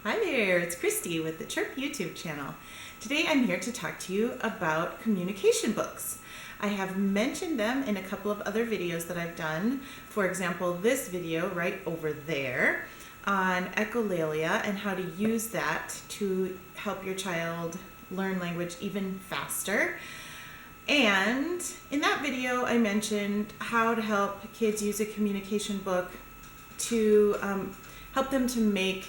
Hi there, it's Christy with the Chirp YouTube channel. Today I'm here to talk to you about communication books. I have mentioned them in a couple of other videos that I've done. For example, this video right over there on echolalia and how to use that to help your child learn language even faster. And in that video I mentioned how to help kids use a communication book to help them to make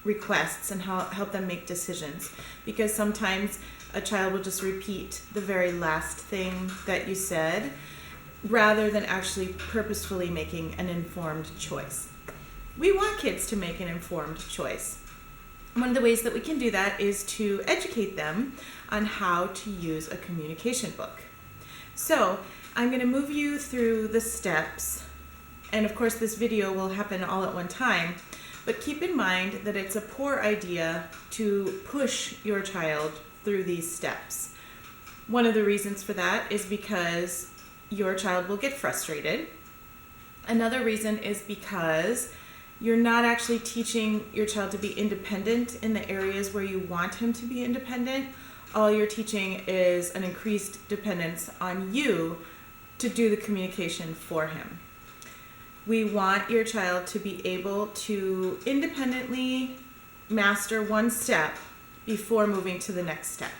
requests and help them make decisions, because sometimes a child will just repeat the very last thing that you said rather than actually purposefully making an informed choice. We want kids to make an informed choice. One of the ways that we can do that is to educate them on how to use a communication book. So I'm going to move you through the steps, and of course this video will happen all at one time. But keep in mind that it's a poor idea to push your child through these steps. One of the reasons for that is because your child will get frustrated. Another reason is because you're not actually teaching your child to be independent in the areas where you want him to be independent. All you're teaching is an increased dependence on you to do the communication for him. We want your child to be able to independently master one step before moving to the next step.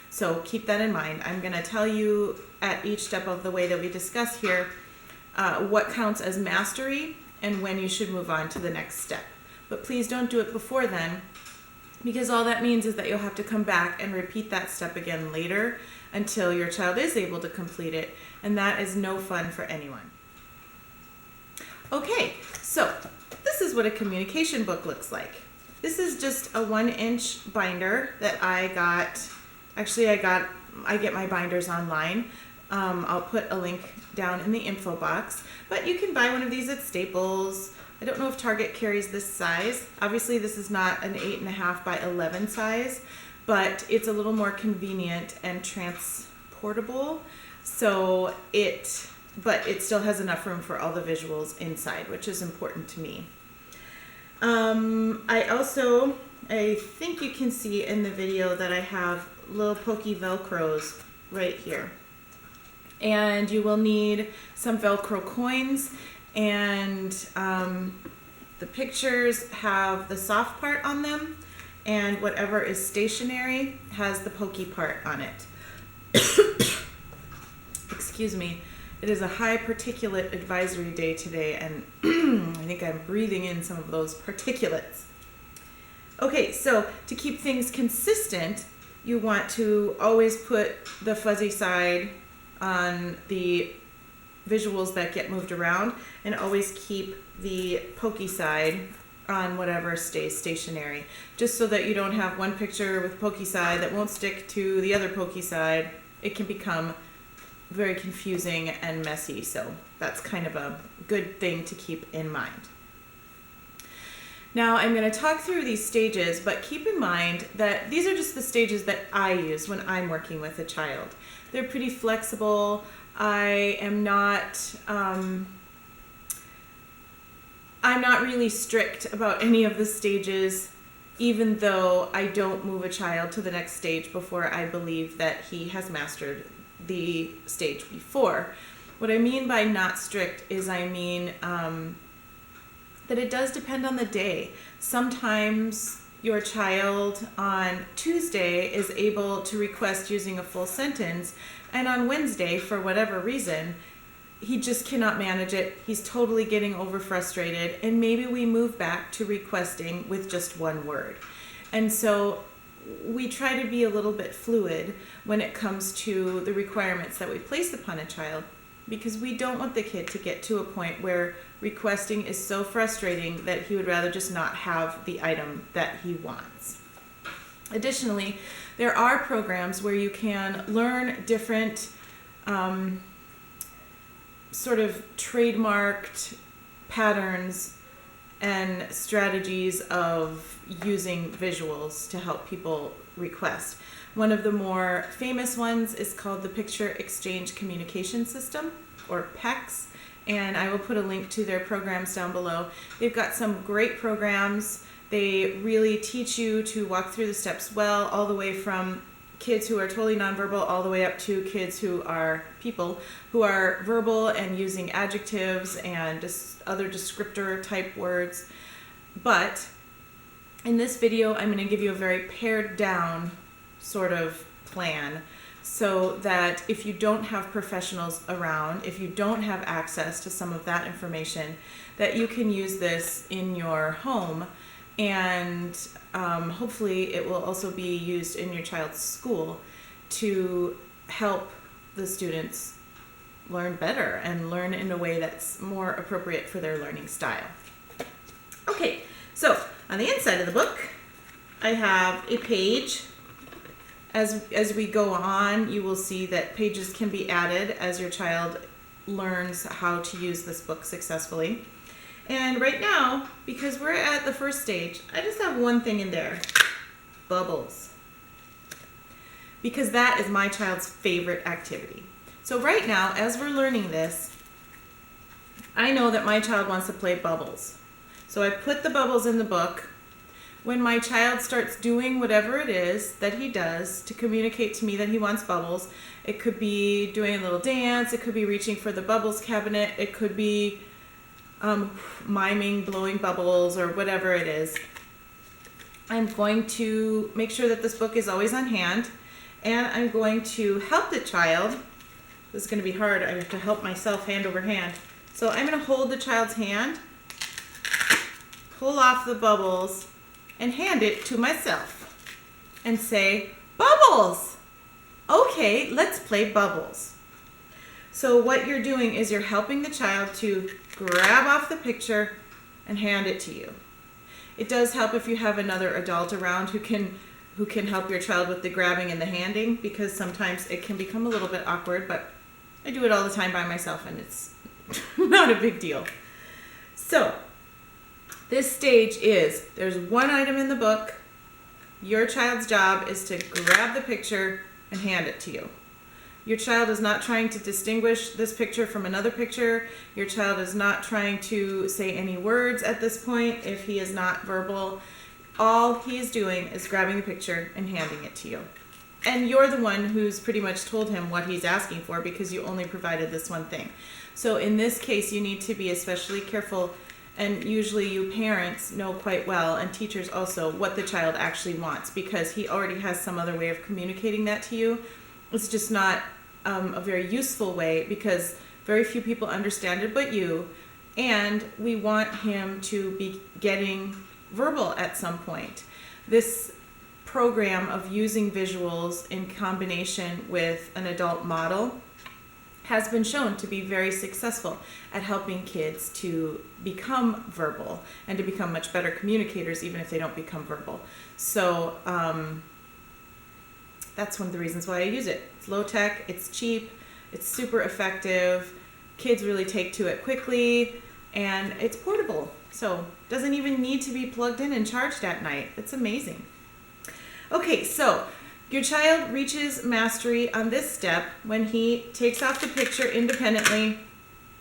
So keep that in mind. I'm going to tell you at each step of the way that we discuss here what counts as mastery and when you should move on to the next step. But please don't do it before then, because all that means is that you'll have to come back and repeat that step again later until your child is able to complete it, and that is no fun for anyone. Okay, so this is what a communication book looks like. This is just a 1-inch binder that I got. Actually, I get my binders online. I'll put a link down in the info box, but you can buy one of these at Staples. I don't know if Target carries this size. Obviously, this is not an 8.5 by 11 size, but it's a little more convenient and transportable. But it still has enough room for all the visuals inside, which is important to me. I think you can see in the video that I have little pokey Velcros right here. And you will need some Velcro coins, and the pictures have the soft part on them, and whatever is stationary has the pokey part on it. Excuse me. It is a high particulate advisory day today, and I think I'm breathing in some of those particulates. Okay, so to keep things consistent, you want to always put the fuzzy side on the visuals that get moved around, and always keep the pokey side on whatever stays stationary, just so that you don't have one picture with pokey side that won't stick to the other pokey side. It can become very confusing and messy, so that's kind of a good thing to keep in mind. Now I'm going to talk through these stages, but keep in mind that these are just the stages that I use when I'm working with a child. They're pretty flexible. I'm not really strict about any of the stages, even though I don't move a child to the next stage before I believe that he has mastered the stage before. What I mean by not strict is I mean that it does depend on the day. Sometimes your child on Tuesday is able to request using a full sentence, and on Wednesday, for whatever reason, he just cannot manage it. He's totally getting over frustrated, and maybe we move back to requesting with just one word. And so we try to be a little bit fluid when it comes to the requirements that we place upon a child, because we don't want the kid to get to a point where requesting is so frustrating that he would rather just not have the item that he wants. Additionally, there are programs where you can learn different sort of trademarked patterns and strategies of using visuals to help people request. One of the more famous ones is called the Picture Exchange Communication System, or PECS, and I will put a link to their programs down below. They've got some great programs They really teach you to walk through the steps well, all the way from kids who are totally nonverbal all the way up to kids who are people who are verbal and using adjectives and other descriptor type words. But in this video, I'm going to give you a very pared down sort of plan so that if you don't have professionals around, if you don't have access to some of that information, that you can use this in your home, and hopefully it will also be used in your child's school to help the students learn better and learn in a way that's more appropriate for their learning style. Okay, so on the inside of the book, I have a page. As we go on, you will see that pages can be added as your child learns how to use this book successfully. And right now, because we're at the first stage, I just have one thing in there: bubbles. Because that is my child's favorite activity. So right now, as we're learning this, I know that my child wants to play bubbles. So I put the bubbles in the book. When my child starts doing whatever it is that he does to communicate to me that he wants bubbles, it could be doing a little dance, it could be reaching for the bubbles cabinet, it could be miming, blowing bubbles, or whatever it is. I'm going to make sure that this book is always on hand, and I'm going to help the child. This is going to be hard. I have to help myself hand over hand. So I'm going to hold the child's hand, pull off the bubbles, and hand it to myself and say, bubbles! Okay, let's play bubbles. So what you're doing is you're helping the child to grab off the picture and hand it to you. It does help if you have another adult around who can help your child with the grabbing and the handing, because sometimes it can become a little bit awkward, but I do it all the time by myself and it's not a big deal. So this stage is, there's one item in the book. Your child's job is to grab the picture and hand it to you. Your child is not trying to distinguish this picture from another picture. Your child is not trying to say any words at this point if he is not verbal. All he is doing is grabbing the picture and handing it to you. And you're the one who's pretty much told him what he's asking for because you only provided this one thing. So in this case, you need to be especially careful. And usually you parents know quite well, and teachers also, what the child actually wants, because he already has some other way of communicating that to you. It's just not a very useful way, because very few people understand it but you, and we want him to be getting verbal at some point. This program of using visuals in combination with an adult model has been shown to be very successful at helping kids to become verbal and to become much better communicators, even if they don't become verbal. So that's one of the reasons why I use it. It's low tech, it's cheap, it's super effective, kids really take to it quickly, and it's portable. So it doesn't even need to be plugged in and charged at night. It's amazing. Okay, so your child reaches mastery on this step when he takes off the picture independently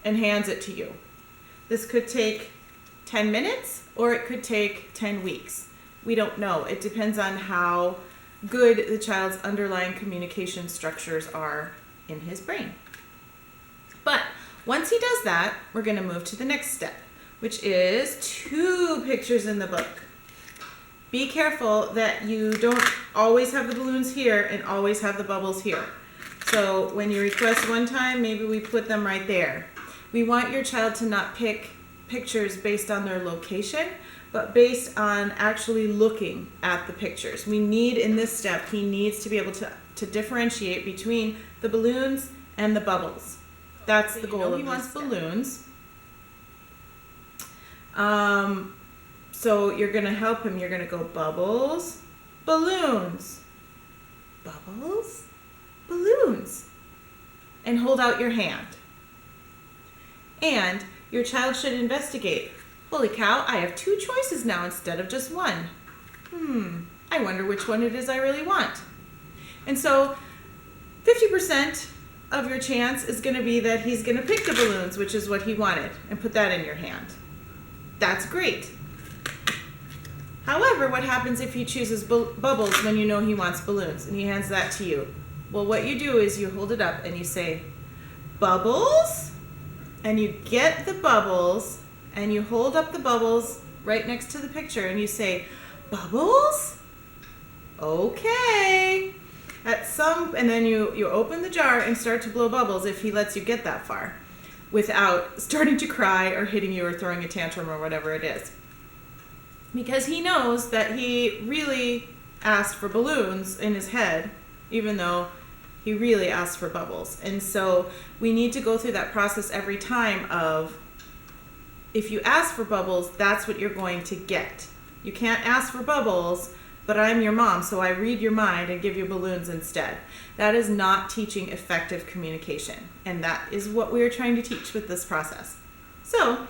and hands it to you. This could take 10 minutes or it could take 10 weeks. We don't know. It depends on how good the child's underlying communication structures are in his brain. But once he does that, we're going to move to the next step, which is 2 pictures in the book. Be careful that you don't always have the balloons here and always have the bubbles here. So when you request one time, maybe we put them right there. We want your child to not pick pictures based on their location, but based on actually looking at the pictures. We need, in this step, he needs to be able to differentiate between the balloons and the bubbles. That's the goal of this step. He wants balloons. So you're going to help him. You're going to go bubbles, balloons, bubbles, balloons, and hold out your hand. And your child should investigate. Holy cow, I have 2 choices now instead of just one. I wonder which one it is I really want. And so 50% of your chance is going to be that he's going to pick the balloons, which is what he wanted, and put that in your hand. That's great. However, what happens if he chooses bubbles when you know he wants balloons and he hands that to you? Well, what you do is you hold it up and you say, bubbles? And you get the bubbles and you hold up the bubbles right next to the picture and you say, bubbles? Okay. And then you open the jar and start to blow bubbles if he lets you get that far without starting to cry or hitting you or throwing a tantrum or whatever it is. Because he knows that he really asked for balloons in his head, even though he really asked for bubbles. And so we need to go through that process every time of, if you ask for bubbles, that's what you're going to get. You can't ask for bubbles, but I'm your mom, so I read your mind and give you balloons instead. That is not teaching effective communication. And that is what we are trying to teach with this process. So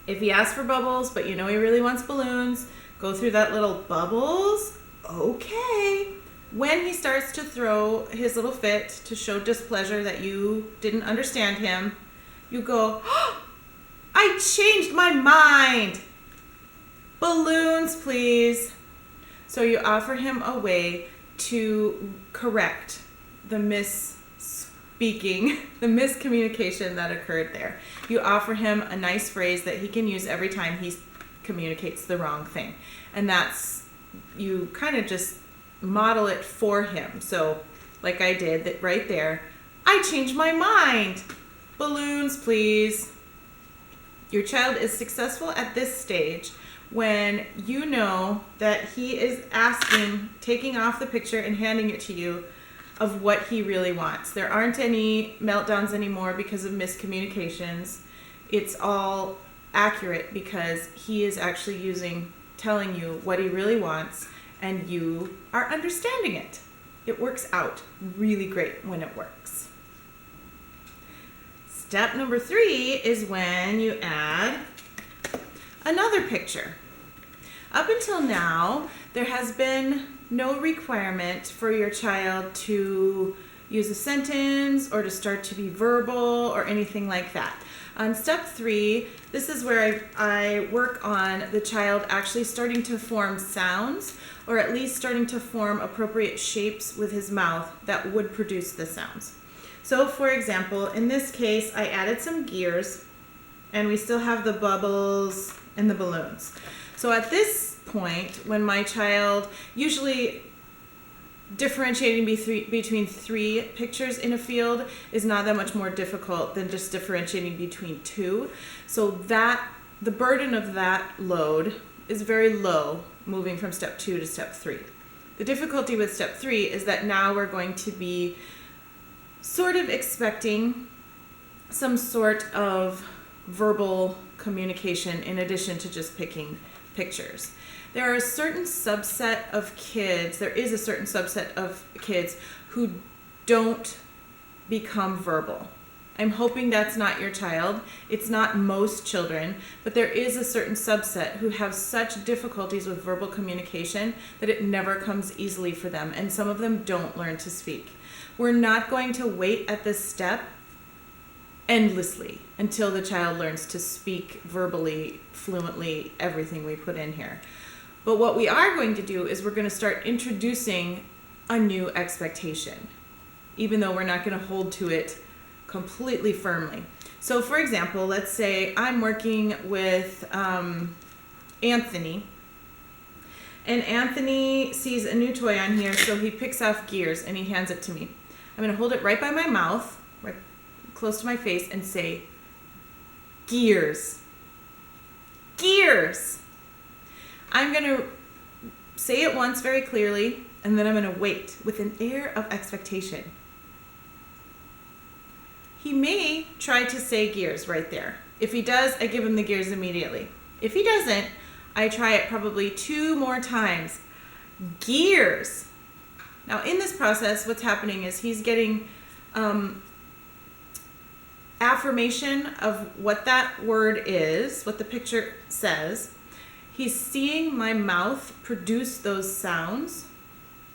if he asks for bubbles, but you know he really wants balloons, go through that little bubbles, okay. When he starts to throw his little fit to show displeasure that you didn't understand him, you go, oh, I changed my mind. Balloons, please. So you offer him a way to correct the misspeaking, the miscommunication that occurred there. You offer him a nice phrase that he can use every time he communicates the wrong thing. And that's, you kind of just model it for him. So like I did that right there, I changed my mind. Balloons, please. Your child is successful at this stage when you know that he is asking, taking off the picture and handing it to you of what he really wants. There aren't any meltdowns anymore because of miscommunications. It's all accurate because he is actually telling you what he really wants, and you are understanding it. It works out really great when it works. Step number 3 is when you add another picture. Up until now, there has been no requirement for your child to use a sentence or to start to be verbal or anything like that. On step 3, this is where I work on the child actually starting to form sounds, or at least starting to form appropriate shapes with his mouth that would produce the sounds. So for example, in this case, I added some gears and we still have the bubbles and the balloons. So at this point, when my child, usually differentiating between 3 pictures in a field is not that much more difficult than just differentiating between 2. So the burden of that load is very low moving from step 2 to step 3. The difficulty with step 3 is that now we're going to be sort of expecting some sort of verbal communication in addition to just picking pictures. There is a certain subset of kids who don't become verbal. I'm hoping that's not your child. It's not most children, but there is a certain subset who have such difficulties with verbal communication that it never comes easily for them, and some of them don't learn to speak. We're not going to wait at this step endlessly until the child learns to speak verbally, fluently, everything we put in here. But what we are going to do is we're going to start introducing a new expectation, even though we're not going to hold to it completely firmly. So for example, let's say I'm working with Anthony, and Anthony sees a new toy on here, so he picks off gears and he hands it to me. I'm going to hold it right by my mouth, right close to my face, and say, gears. Gears. I'm going to say it once very clearly, and then I'm going to wait with an air of expectation. He may try to say gears right there. If he does, I give him the gears immediately. If he doesn't, I try it probably 2 more times. Gears. Now in this process, what's happening is he's getting affirmation of what that word is, what the picture says. He's seeing my mouth produce those sounds,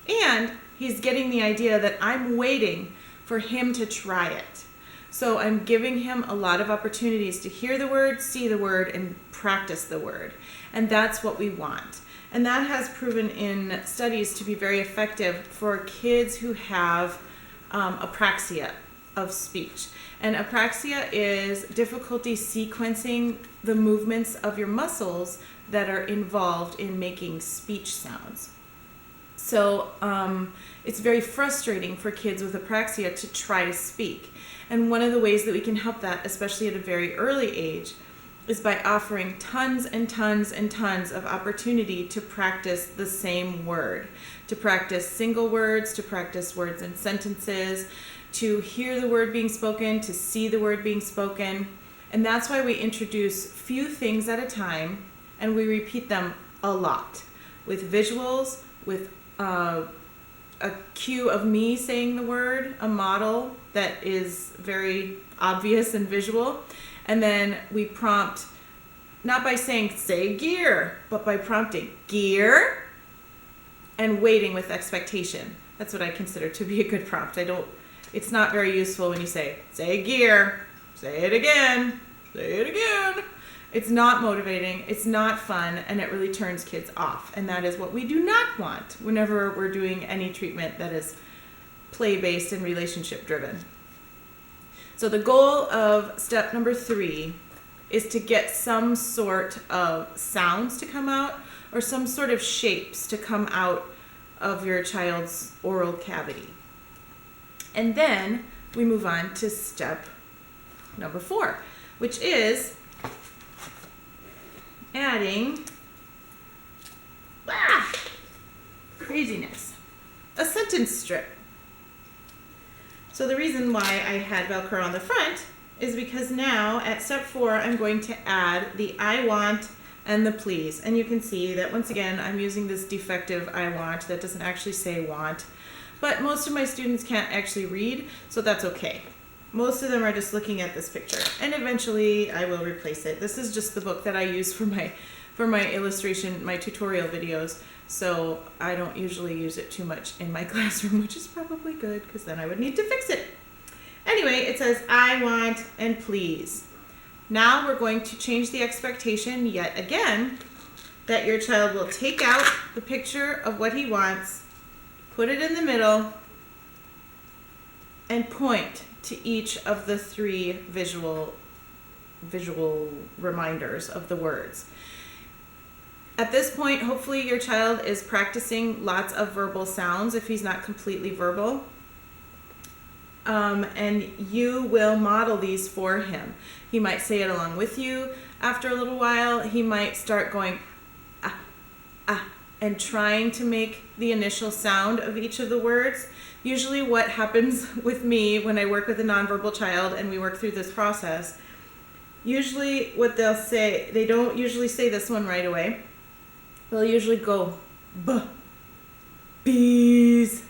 and he's getting the idea that I'm waiting for him to try it. So I'm giving him a lot of opportunities to hear the word, see the word, and practice the word. And that's what we want. And that has proven in studies to be very effective for kids who have apraxia of speech. And apraxia is difficulty sequencing the movements of your muscles that are involved in making speech sounds. So it's very frustrating for kids with apraxia to try to speak. And one of the ways that we can help that, especially at a very early age, is by offering tons and tons and tons of opportunity to practice the same word, to practice single words, to practice words and sentences, to hear the word being spoken, to see the word being spoken. And that's why we introduce few things at a time, and we repeat them a lot with visuals, with a cue of me saying the word, a model that is very obvious and visual. And then we prompt, not by saying, say gear, but by prompting gear and waiting with expectation. That's what I consider to be a good prompt. It's not very useful when you say gear, say it again, say it again. It's not motivating, it's not fun, and it really turns kids off. And that is what we do not want whenever we're doing any treatment that is play-based and relationship-driven. So the goal of step number 3 is to get some sort of sounds to come out or some sort of shapes to come out of your child's oral cavity. And then we move on to step number 4, which is adding craziness, a sentence strip. So the reason why I had Velcro on the front is because now at step 4 I'm going to add the I want and the please. And you can see that once again I'm using this defective I want that doesn't actually say want, but most of my students can't actually read, so that's okay. Most of them are just looking at this picture, and eventually I will replace it. This is just the book that I use for my illustration, my tutorial videos, so I don't usually use it too much in my classroom, which is probably good because then I would need to fix it. Anyway, it says I want and please. Now we're going to change the expectation yet again that your child will take out the picture of what he wants, put it in the middle, and point to each of the 3 visual reminders of the words. At this point, hopefully your child is practicing lots of verbal sounds if he's not completely verbal. And you will model these for him. He might say it along with you. After a little while, he might start going ah, ah, and trying to make the initial sound of each of the words. Usually what happens with me when I work with a nonverbal child and we work through this process, usually what they'll say, they don't usually say this one right away. They'll usually go, buh, bees.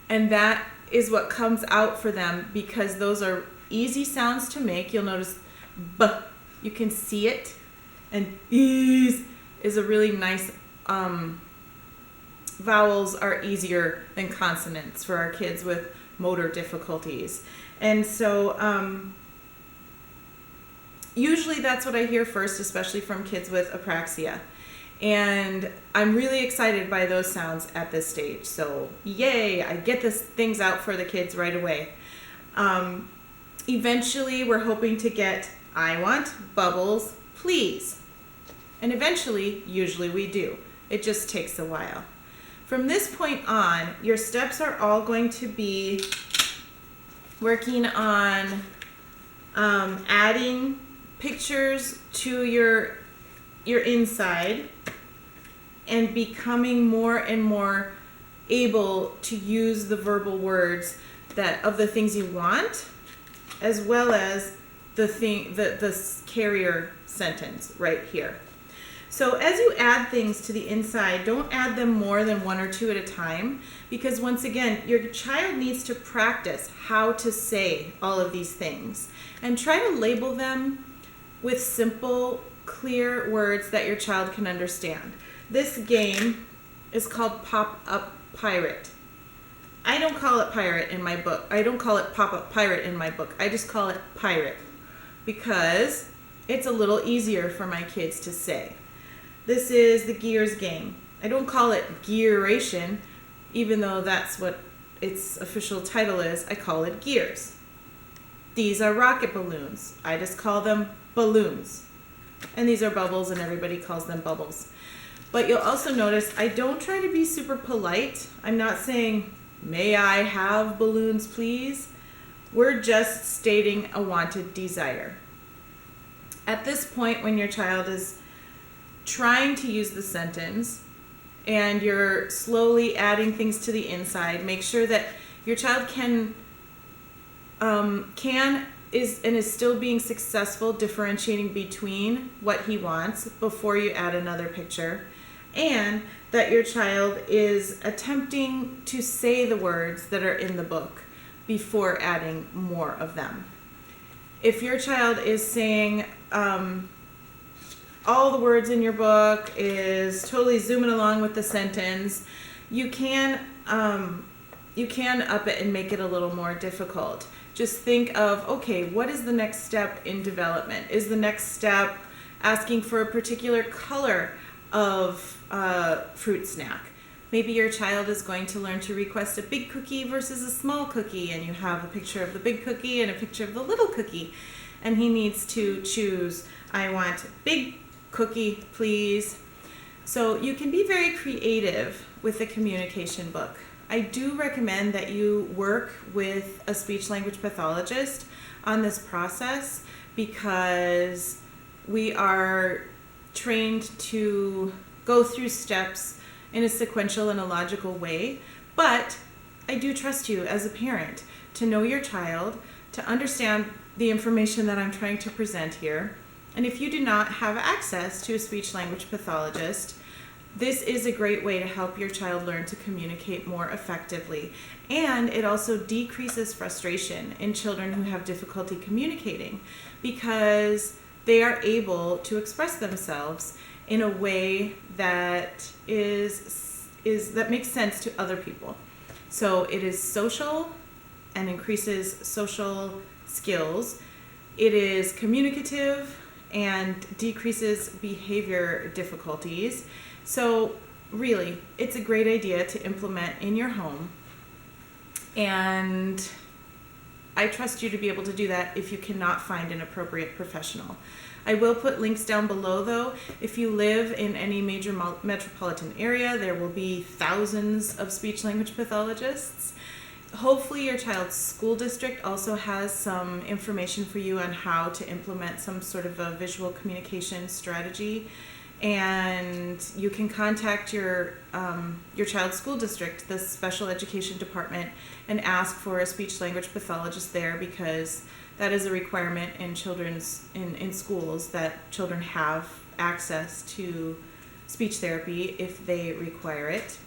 And that is what comes out for them because those are easy sounds to make. You'll notice buh, you can see it. And ease is a really nice, vowels are easier than consonants for our kids with motor difficulties. And so usually that's what I hear first, especially from kids with apraxia. And I'm really excited by those sounds at this stage. So yay, I get these things out for the kids right away. Eventually we're hoping to get I want, bubbles, please. And eventually, usually we do. It just takes a while. From this point on, your steps are all going to be working on adding pictures to your inside and becoming more and more able to use the verbal words that of the things you want, as well as the carrier sentence right here. So as you add things to the inside, don't add them more than 1 or 2 at a time, because once again, your child needs to practice how to say all of these things and try to label them with simple, clear words that your child can understand. This game is called Pop-Up Pirate. I don't call it pirate in my book. I don't call it Pop-Up Pirate in my book. I just call it pirate because it's a little easier for my kids to say. This is the gears game. I don't call it gearation, even though that's what its official title is. I call it gears. These are rocket balloons. I just call them balloons. And these are bubbles, and everybody calls them bubbles. But you'll also notice I don't try to be super polite. I'm not saying, may I have balloons, please? We're just stating a wanted desire. At this point, when your child is trying to use the sentence and you're slowly adding things to the inside, make sure that your child is still being successful differentiating between what he wants before you add another picture, and that your child is attempting to say the words that are in the book before adding more of them. If your child is saying all the words in your book, is totally zooming along with the sentence, you can up it and make it a little more difficult. Just think of, okay, what is the next step in development? Is the next step asking for a particular color of fruit snack? Maybe your child is going to learn to request a big cookie versus a small cookie, and you have a picture of the big cookie and a picture of the little cookie, and he needs to choose, I want big cookie, please. So you can be very creative with the communication book. I do recommend that you work with a speech language pathologist on this process, because we are trained to go through steps in a sequential and a logical way. But I do trust you as a parent to know your child, to understand the information that I'm trying to present here. And if you do not have access to a speech language pathologist, this is a great way to help your child learn to communicate more effectively. And it also decreases frustration in children who have difficulty communicating, because they are able to express themselves in a way that that makes sense to other people. So it is social and increases social skills. It is communicative and decreases behavior difficulties. So really, it's a great idea to implement in your home, and I trust you to be able to do that if you cannot find an appropriate professional. I will put links down below, though. If you live in any major metropolitan area, there will be thousands of speech language pathologists. Hopefully your child's school district also has some information for you on how to implement some sort of a visual communication strategy. And you can contact your child's school district, the special education department, and ask for a speech language pathologist there, because that is a requirement in schools, that children have access to speech therapy if they require it.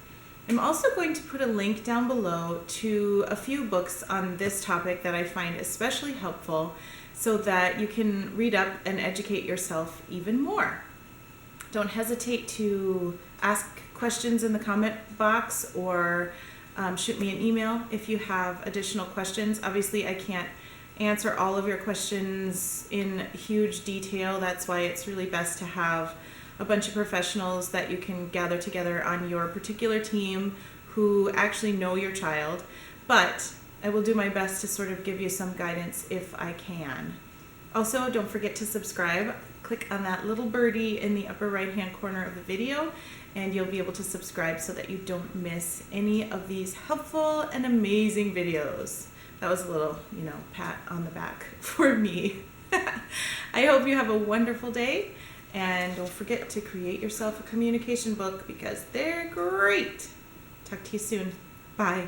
I'm also going to put a link down below to a few books on this topic that I find especially helpful, so that you can read up and educate yourself even more. Don't hesitate to ask questions in the comment box, or shoot me an email if you have additional questions. Obviously, I can't answer all of your questions in huge detail. That's why it's really best to have a bunch of professionals that you can gather together on your particular team who actually know your child. But I will do my best to sort of give you some guidance if I can. Also, don't forget to subscribe. Click on that little birdie in the upper right hand corner of the video, and you'll be able to subscribe so that you don't miss any of these helpful and amazing videos. That was a little, pat on the back for me. I hope you have a wonderful day, and don't forget to create yourself a communication book, because they're great. Talk to you soon. Bye.